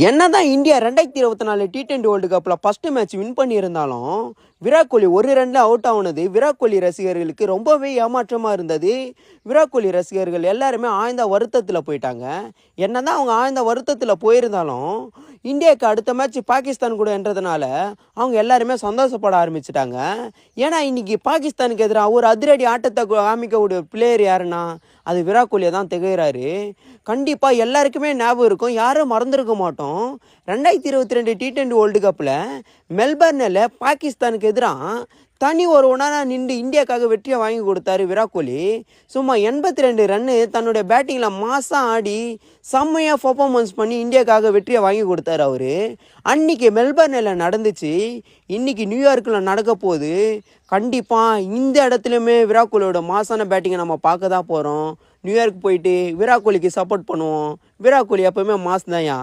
என்னதான் India 2024 T20 world கப்பில் first match win பண்ணியிருந்தாலும் விராட் கோலி ஒரு ரன்ல அவுட் ஆனது விராட் கோலி ரசிகர்களுக்கு ரொம்பவே ஏமாற்றமாக இருந்தது. விராட் கோலி ரசிகர்கள் எல்லாருமே ஆழ்ந்த வருத்தத்தில் போயிட்டாங்க. என்னதான் அவங்க ஆழ்ந்த வருத்தத்தில் போயிருந்தாலும் இந்தியாவுக்கு அடுத்த மேட்ச் பாகிஸ்தான் கூட என்றதுனால அவங்க எல்லாருமே சந்தோஷப்பட ஆரம்பிச்சிட்டாங்க. ஏன்னா இன்னைக்கு பாகிஸ்தானுக்கு எதிராக ஒரு அதிரடி ஆட்டத்தை காமிக்கக்கூடிய பிளேயர் யாருன்னா அது விராட் கோலியை தான் திகழ்கிறாரு. கண்டிப்பாக எல்லாருக்குமே ஞாபகம் இருக்கும், யாரும் மறந்துருக்க மாட்டோம். 2022 T20 வேர்ல்டு கப்பில் மெல்பர்னில் பாகிஸ்தானுக்கு எதிராக தனி ஒருவனாக நின்று இந்தியாவுக்காக வெற்றியை வாங்கி கொடுத்தாரு விராட் கோலி. சும்மா 82 ரன்னு தன்னுடைய பேட்டிங்கில் மாசாக ஆடி செம்மையாக பர்ஃபார்மன்ஸ் பண்ணி இந்தியாவுக்காக வெற்றியை வாங்கி கொடுத்தாரு அவர். அன்றைக்கி மெல்பர்னில் நடந்துச்சு, இன்றைக்கி நியூயார்க்கில் நடக்க போகுது. கண்டிப்பாக இந்த இடத்துலையுமே விராட் கோலியோட மாசான பேட்டிங்கை நம்ம பார்க்க தான் போகிறோம். நியூயார்க் போயிட்டு விராட் கோலிக்கு சப்போர்ட் பண்ணுவோம். விராட் கோலி எப்போவுமே மாஸ் தான்யா.